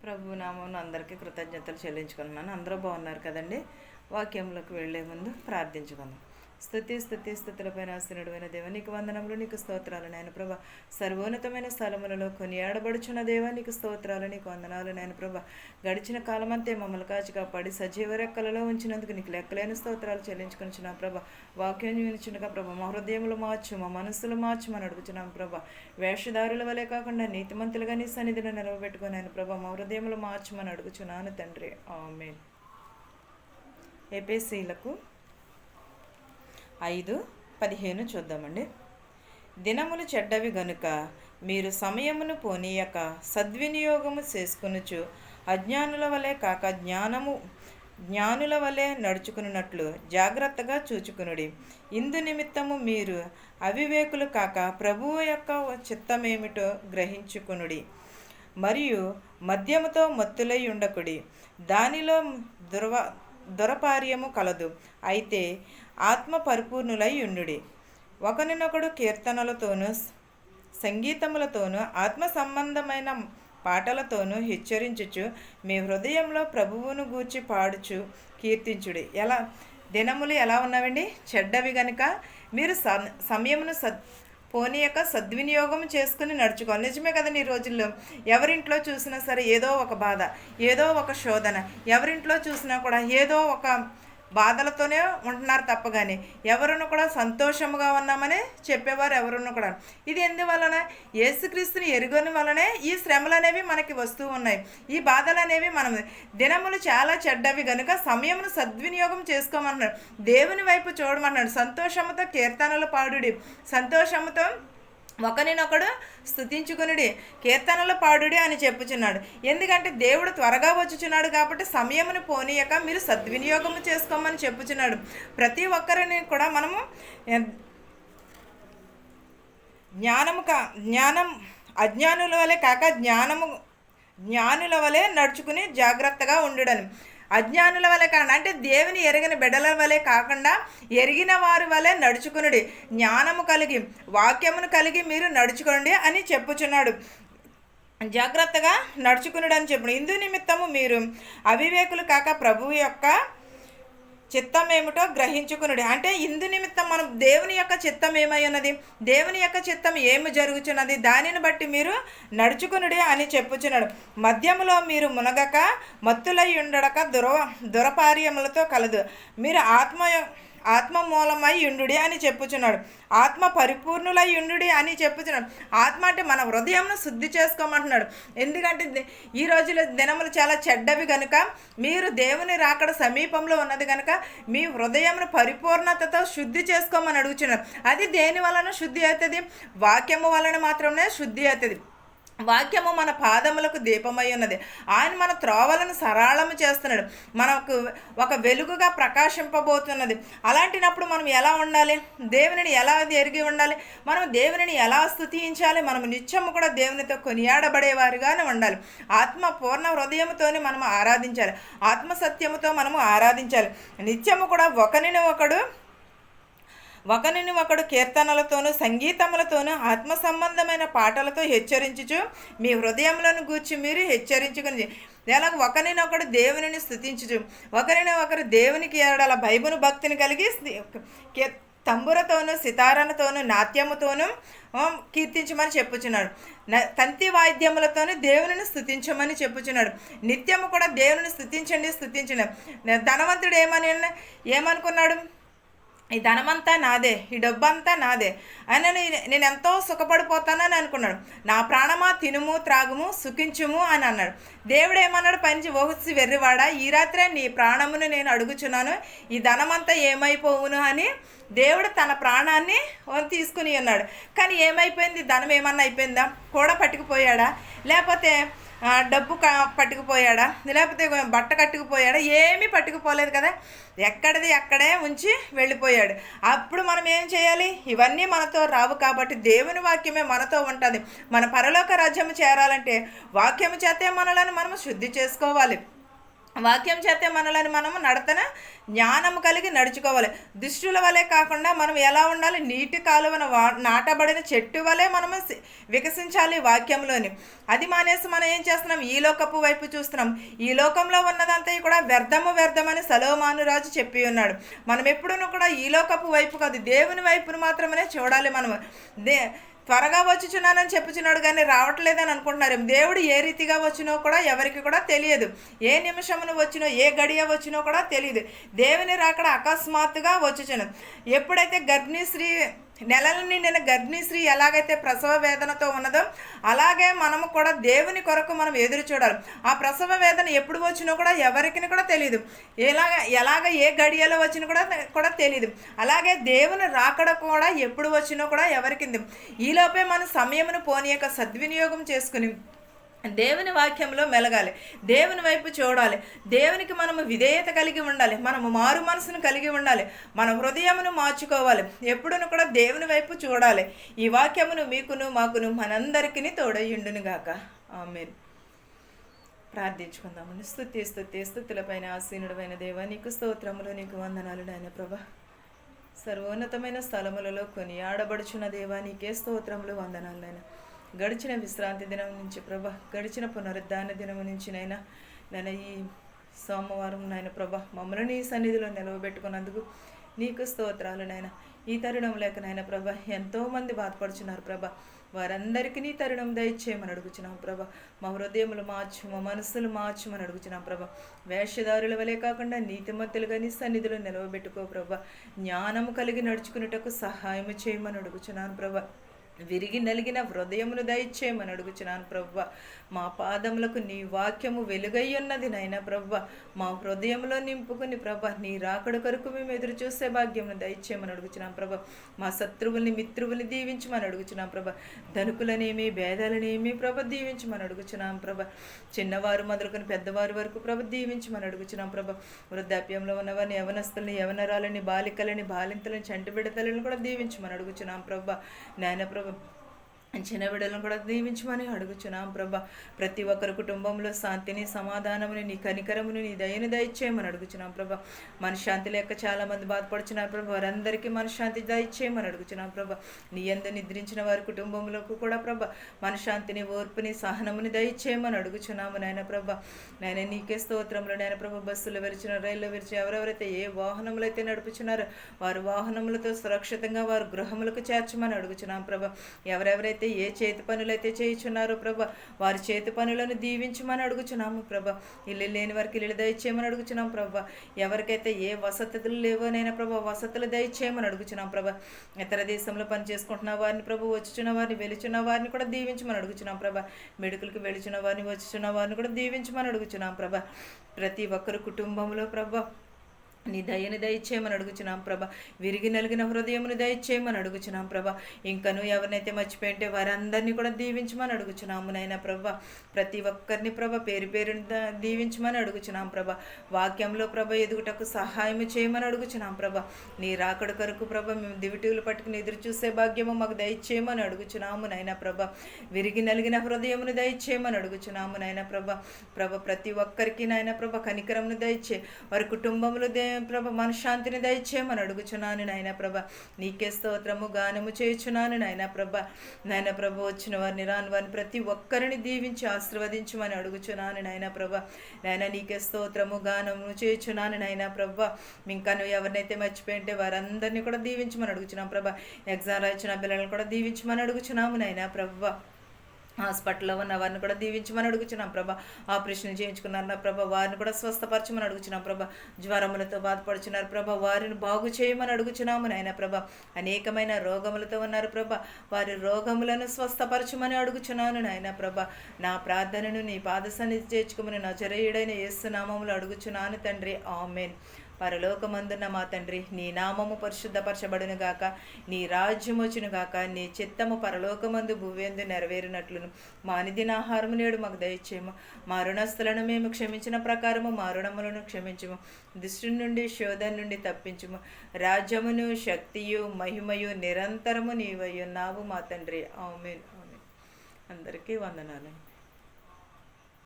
ప్రభు నామమున అందరికీ కృతజ్ఞతలు చెల్లించుకుంటున్నాను. అందరూ బాగున్నారు కదండి. వాక్యంలోకి వెళ్లే ముందు ప్రార్థించుకుందాం. స్థుతులపైన ఆసీనుడైన దేవ, నీకు వందనములు, నీకు స్తోత్రాలు నాయన ప్రభ. సర్వోన్నతమైన స్థలములలో కొనియాడబడుచున్న దేవ, నీకు స్తోత్రాలు, నీకు వందనాలు నాయన ప్రభ. గడిచిన కాలమంతే మమ్మల్ని కాచి కాపాడి సజీవ రెక్కలలో ఉంచినందుకు నీకు లెక్కలేని స్తోత్రాలు చెల్లించుకొనిచున్నాం ప్రభ. వాక్యం వినిచుండగా ప్రభ, మా హృదయములు మార్చు, మా మనస్సులు మార్చమని అడుగుచున్నాం ప్రభ. వేషధారుల వలె కాకుండా నీతిమంతులుగా నీ సన్నిధిని నిలవబెట్టుకుని ఆయన ప్రభ, మా హృదయములు మార్చమని అడుగుచున్నాను తండ్రి. ఆమేన్. ఎఫెసీయులకు 5:15 చూద్దామండి. దినములు చెడ్డవి గనుక మీరు సమయమును పోనీయక సద్వినియోగము చేసుకొనుచు అజ్ఞానుల వలె కాక జ్ఞానుల వలె నడుచుకున్నట్లు జాగ్రత్తగా చూచుకునుడి. ఇందు నిమిత్తము మీరు అవివేకులు కాక ప్రభువు యొక్క చిత్తమేమిటో గ్రహించుకునుడి. మరియు మద్యముతో మత్తులై ఉండకుడి, దానిలో దురపార్యము కలదు. అయితే ఆత్మ పరిపూర్ణులై ఉండుడి. ఒకరినొకడు కీర్తనలతోనూ సంగీతములతోనూ ఆత్మ సంబంధమైన పాటలతోనూ హెచ్చరించుచు మీ హృదయంలో ప్రభువును గూర్చి పాడుచు కీర్తించుడి. దినములు ఎలా ఉన్నావండి? చెడ్డవి గనుక మీరు సమయమును పోనీయక సద్వినియోగం చేసుకుని నడుచుకోవాలి. నిజమే కదండి. ఈ రోజుల్లో ఎవరింట్లో చూసినా సరే ఏదో ఒక బాధ, ఏదో ఒక శోధన, ఎవరింట్లో చూసినా కూడా ఏదో ఒక బాధలతోనే ఉంటున్నారు తప్ప కానీ ఎవరును కూడా సంతోషముగా ఉన్నామని చెప్పేవారు ఎవరును కూడా. ఇది ఎందువలన? యేసుక్రీస్తుని ఎరుగని వలనే ఈ శ్రమలు అనేవి మనకి వస్తూ ఉన్నాయి. ఈ బాధలు అనేవి దినములు చాలా చెడ్డవి కనుక సమయమును సద్వినియోగం చేసుకోమన్నాడు. దేవుని వైపు చూడమన్నాడు. సంతోషముతో కీర్తనలు పాడుడి, సంతోషముతో ఒకరినొకడు స్తుతించుకునుడి, కీర్తనలు పాడుడి అని చెప్పుచున్నాడు. ఎందుకంటే దేవుడు త్వరగా వచ్చుచున్నాడు కాబట్టి సమయమును పోనీయక మీరు సద్వినియోగము చేసుకోమని చెప్పుచున్నాడు. ప్రతి ఒక్కరిని కూడా మనము జ్ఞానం అజ్ఞానుల వలె కాక జ్ఞానుల వలె నడుచుకుని జాగ్రత్తగా ఉండుడని. అజ్ఞానుల వలె కాకుండా అంటే దేవుని ఎరిగిన బిడ్డల వలె కాకుండా ఎరిగిన వారి వలె నడుచుకునుడి. జ్ఞానము కలిగి వాక్యమును కలిగి మీరు నడుచుకోండి అని చెప్పుచున్నాడు. జాగ్రత్తగా నడుచుకునుడు అని చెప్పు. ఇందు నిమిత్తము మీరు అవివేకులు కాక ప్రభువు యొక్క చిత్తం ఏమిటో గ్రహించుకునుడి. అంటే ఇందు నిమిత్తం మనం దేవుని యొక్క చిత్తం ఏమై ఉన్నది, దేవుని యొక్క చిత్తం ఏమి జరుగుచున్నది, దానిని బట్టి మీరు నడుచుకునుడి అని చెప్పుచున్నాడు. మద్యములో మీరు మునగక మత్తులై ఉండడక దురపార్యములతో కలదు. మీరు ఆత్మ మూలమై ఉండుడి అని చెప్పుచున్నాడు. ఆత్మ పరిపూర్ణులై ఉండుడి అని చెప్పుచున్నాడు. ఆత్మ అంటే మన హృదయంను శుద్ధి చేసుకోమంటున్నాడు. ఎందుకంటే ఈ రోజుల్లో దినములు చాలా చెడ్డవి కనుక మీరు దేవుని రాకడ సమీపంలో ఉన్నది కనుక మీ హృదయంను పరిపూర్ణతతో శుద్ధి చేసుకోమని అడుగుచున్నాడు. అది దేని వలన శుద్ధి అవుతుంది? వాక్యము వలన మాత్రమే శుద్ధి అవుతుంది. వాక్యము మన పాదములకు దీపమై ఉన్నది. ఆయన మన త్రోవలను సరళము చేస్తున్నాడు, మనకు ఒక వెలుగుగా ప్రకాశింపబోతున్నది. అలాంటినప్పుడు మనం ఎలా ఉండాలి? దేవునిని ఎలా ఎరిగి ఉండాలి? మనం దేవునిని ఎలా స్తుతించాలి? మనం నిత్యము కూడా దేవునితో కొనియాడబడేవారుగానే ఉండాలి. ఆత్మ పూర్ణ హృదయముతోనే మనం ఆరాధించాలి, ఆత్మ సత్యముతో మనము ఆరాధించాలి. నిత్యము కూడా ఒకరిని ఒకడు కీర్తనలతోనూ సంగీతములతోనూ ఆత్మ సంబంధమైన పాటలతో హెచ్చరించుచు మీ హృదయములను గూర్చి మీరు హెచ్చరించుకుని ఎలాగ ఒకరినొకడు దేవునిని స్తుతించుచు ఒకరు దేవునికి ఏడాల భయమును భక్తిని కలిగి తంబురతోనూ సితారతోనూ నాట్యముతోనూ కీర్తించమని చెప్పుచున్నాడు. తంతి వాయిద్యములతోనూ దేవునిని స్తుతించమని చెప్పుచున్నాడు. నిత్యము కూడా దేవునిని స్తుతించండి. ధనవంతుడు ఏమనుకున్నాడు? ఈ ధనమంతా నాదే, ఈ డబ్బంతా నాదే అని నేను ఎంతో సుఖపడిపోతానని అనుకున్నాడు. నా ప్రాణమా తినుము త్రాగుము సుఖించుము అని అన్నాడు. దేవుడు ఏమన్నాడు? పైనుంచి ఓహుసి వెర్రివాడా, ఈ రాత్రే నీ ప్రాణమును నేను అడుగుచున్నాను, ఈ ధనమంతా ఏమైపోవును అని దేవుడు తన ప్రాణాన్ని తీసుకుని ఉన్నాడు. కానీ ఏమైపోయింది? ధనం ఏమన్నా అయిపోయిందా? కూడా పట్టుకుపోయాడా? లేకపోతే డబ్బు పట్టుకుపోయాడా? లేకపోతే బట్ట కట్టుకుపోయాడా? ఏమీ పట్టుకుపోలేదు కదా. ఎక్కడిది అక్కడే ఉంచి వెళ్ళిపోయాడు. అప్పుడు మనం ఏం చేయాలి? ఇవన్నీ మనతో రావు కాబట్టి దేవుని వాక్యమే మనతో ఉంటుంది. మన పరలోక రాజ్యము చేరాలంటే వాక్యము చేతే మనలను మనము శుద్ధి చేసుకోవాలి. వాక్యం చేతే మనలని మనము నడతన జ్ఞానము కలిగి నడుచుకోవాలి. దుష్టుల వలె కాకుండా మనం ఎలా ఉండాలి? నీటి కాలువన నాటబడిన చెట్టు వలె మనము వికసించాలి వాక్యంలోని. అది మానేసి మనం ఏం చేస్తున్నాం? ఈ లోకపు వైపు చూస్తున్నాం. ఈ లోకంలో ఉన్నదంతా కూడా వ్యర్థమని సలోమాను రాజు చెప్పి ఉన్నాడు. మనం ఎప్పుడూ కూడా ఈ లోకపు వైపు కాదు, దేవుని వైపును మాత్రమే చూడాలి. మనం త్వరగా వచ్చుచున్నానని చెప్పుచున్నాడు కానీ రావట్లేదని అనుకుంటున్నారు. దేవుడు ఏ రీతిగా వచ్చినో కూడా ఎవరికి కూడా తెలియదు. ఏ నిమిషమును వచ్చినో, ఏ గడియ వచ్చినో కూడా తెలియదు. దేవుని రాకడ అకస్మాత్తుగా వచ్చుచును. ఎప్పుడైతే గర్భిణీ స్త్రీ నెలల నిండిన గర్భిణీ స్త్రీ ఎలాగైతే ప్రసవ వేదనతో ఉన్నదో అలాగే మనము కూడా దేవుని కొరకు మనం ఎదురు చూడాలి. ఆ ప్రసవ వేదన ఎప్పుడు వచ్చినో కూడా ఎవరికి కూడా తెలియదు. ఎలాగ ఏ గడియలో వచ్చినా కూడా తెలియదు. అలాగే దేవుని రాకడ కూడా ఎప్పుడు వచ్చినో కూడా ఎవరికి. ఈలోపే మన సమయమును పోనీయక సద్వినియోగం చేసుకుని దేవుని వాక్యంలో మెలగాలి, దేవుని వైపు చూడాలి, దేవునికి మనము విధేయత కలిగి ఉండాలి, మనము మారు మనసును కలిగి ఉండాలి, మన హృదయమును మార్చుకోవాలి, ఎప్పుడును కూడా దేవుని వైపు చూడాలి. ఈ వాక్యమును మీకును మాకును మనందరికీ తోడయ్యుండును గాక. ఆమేన్. ప్రార్థించుకుందామని. స్తుతులపైన ఆసీనుడమైన దేవా, నీకు స్తోత్రములు, నీకు వందనాలు నాయన ప్రభా. సర్వోన్నతమైన స్థలములలో కొనియాడబడుచున్న దేవా, నీకే స్తోత్రములు, వందనాలు నాయన. గడిచిన విశ్రాంతి దినం నుంచి ప్రభా, గడిచిన పునరుద్ధాన దినము నుంచి నేను ఈ సోమవారం నాయన ప్రభా మమ్మల్ని ఈ సన్నిధిలో నిలవబెట్టుకున్నందుకు నీకు స్తోత్రాలు నాయన. ఈ తరుణం లేక నాయన ప్రభా ఎంతోమంది బాధపడుచున్నారు ప్రభా, వారందరికీ నీ తరుణం దయచేయమని అడుగుచున్నాం ప్రభా. మా హృదయములు మార్చు, మా మనస్సులు మార్చుమని అడుగుచున్నాం ప్రభా. వేషధారుల వలె కాకుండా నీతిమంతులుగా నీ సన్నిధిలో నిలవబెట్టుకో ప్రభా. జ్ఞానము కలిగి నడుచుకునేటకు సహాయము చేయమని అడుగుచున్నాను ప్రభా. విరిగి నలిగిన హృదయమును దయచేయమని అడుగుచున్నాను ప్రవ్వ. మా పాదములకు నీ వాక్యము వెలుగై ఉన్నది నాయన ప్రవ్వ. మా హృదయంలో నింపుకుని ప్రభ నీ రాకడ కొరకు మేము ఎదురు చూసే భాగ్యమును దయచేయమని అడుగుచున్నాం ప్రభ. మా శత్రువుల్ని మిత్రువుల్ని దీవించమని అడుగుచున్నాం ప్రభ. ధనుకులనేమి భేదాలనేమి ప్రభ దీవించమని అడుగుచున్నాం ప్రభ. చిన్నవారు మొదలుకొని పెద్దవారి వరకు ప్రభ దీవించమని అడుగుచున్నాం ప్రభ. వృద్ధాప్యంలో ఉన్నవారిని, యవనస్తుల్ని, యవనరాలని, బాలికలని, బాలింతలని, చంటి బిడ్డతలను కూడా దీవించమని అడుగుచున్నాం ప్రభ. నాయన ప్రభ చిన్న బిడ్డలను కూడా దీవించమని అడుగుచున్నాం ప్రభా. ప్రతి ఒక్కరి కుటుంబంలో శాంతిని, సమాధానముని, నీ కనికరముని, నీ దయని దయచేయమని అడుగుచున్నాం ప్రభా. మనశ్శాంతి లేక చాలామంది బాధపడుచున్నారు ప్రభా, వారందరికీ మనశ్శాంతి దయచేయమని అడుగుచున్నాం ప్రభా. నీ యందు నిద్రించిన వారి కుటుంబంలోకి కూడా ప్రభా మనశ్శాంతిని, ఓర్పుని, సహనముని దయచేయమని అడుగుచున్నాము నాయన ప్రభా. నాయన నీకే స్తోత్రములు నాయన ప్రభా. బస్సులు విరిచిన, రైల్లో విరిచి ఎవరెవరైతే ఏ వాహనములు అయితే నడుపుచున్నారో వారి వాహనములతో సురక్షితంగా వారి గృహములకు చేర్చమని అడుగుచున్నాం ప్రభా. ఎవరెవరైతే ఏ చేతి పనులైతే చేయుచున్నారో ప్రభా వారి చేతి పనులను దీవించమని అడుగుచున్నాము ప్రభా. ఇల్లు లేని వారికి ఇల్లు దయచేయమని అడుగుచున్నాం ప్రభా. ఎవరికైతే ఏ వసతులు లేవోనైనా ప్రభా వసతులు దయచేయమని అడుగుచున్నాం ప్రభా. ఇతర దేశంలో పని చేసుకుంటున్న వారిని ప్రభు, వచ్చుచున్న వారిని, వెలుచున్న వారిని కూడా దీవించమని అడుగుచున్నాం ప్రభా. మెడికల్కి వెలుచున్న వారిని, వచ్చుచున్న వారిని కూడా దీవించమని అడుగుచున్నాం ప్రభా. ప్రతి ఒక్కరు కుటుంబంలో ప్రభా నీ దయని దయచేయమని అడుగుచున్నాం ప్రభా. విరిగి నలిగిన హృదయమును దయచేయమని అడుగుచున్నాం ప్రభా. ఇంకను ఎవరినైతే మర్చిపోయింటే వారందరినీ కూడా దీవించమని అడుగుచున్నాము నాయన ప్రభా. ప్రతి ఒక్కరిని ప్రభ పేరు పేరుని దీవించమని అడుగుచున్నాం ప్రభా. వాక్యంలో ప్రభ ఎదుగుటకు సహాయం చేయమని అడుగుచున్నాం ప్రభా. నీ రాకడ కొరకు ప్రభ మేము దివిటీలు పట్టుకుని ఎదురు చూసే భాగ్యము మాకు దయచేయమని అడుగుచున్నాము నాయన ప్రభా. విరిగి నలిగిన హృదయమును దయచేయమని అడుగుచున్నాము నాయన ప్రభా. ప్రతి ఒక్కరికి నాయన ప్రభ కనికరమును దయచే, వారి కుటుంబములు ప్రభ మనశ్శాంతిని దయచేయమని అడుగుచున్నాను నాయన ప్రభ. నీకే స్తోత్రము గానము చేయుచున్నాను నాయన ప్రభ. నాయన ప్రభ వచ్చిన వారిని, రాని వారిని ప్రతి ఒక్కరిని దీవించి ఆశీర్వదించమని అడుగుచున్నాను నాయన ప్రభ. నాయన నీకే స్తోత్రము గానము చేయుచున్నాను నాయన ప్రభ. ఇంకా నువ్వు ఎవరినైతే మర్చిపోయింటే వారందరినీ కూడా దీవించమని అడుగుచున్నాం ప్రభ. ఎగ్జామ్ రాయించిన పిల్లలను కూడా దీవించమని అడుగుచున్నాము నాయన ప్రభ. హాస్పిటల్లో ఉన్న వారిని కూడా దీవించమని అడుగుచున్నాం ప్రభా. ఆపరేషన్ చేయించుకున్నారు నా ప్రభా, వారిని కూడా స్వస్థపరచమని అడుగుచున్నాం ప్రభా. జ్వరములతో బాధపడుచున్నారు ప్రభా, వారిని బాగు చేయమని అడుగుచున్నాము నాయన ప్రభా. అనేకమైన రోగములతో ఉన్నారు ప్రభా, వారి రోగములను స్వస్థపరచమని అడుగుచున్నాను నాయన ప్రభా. నా ప్రార్థనను నీ పాద సన్నిధి చేర్చుకోమని నజరేయుడైన యేసు నామములో అడుగుచున్నాను తండ్రి. ఆమేన్. పరలోకమందున్న మా తండ్రి, నీ నామము పరిశుద్ధపరచబడును గాక, నీ రాజ్యం వచ్చును గాక, నీ చిత్తము పరలోకమందు భూవేందు నెరవేరినట్లును మా అనుదిన ఆహారము నేడు మాకు దయచేయము. మా రుణస్థులను మేము క్షమించిన ప్రకారము మా రుణములను క్షమించుము. దుష్టుని నుండి, శోధన నుండి తప్పించుము. రాజ్యమును, శక్తియు, మహిమయు నిరంతరము నీవై ఉన్నావు మా తండ్రి. ఆమేన్. ఆమేన్. అందరికీ వందనాలు.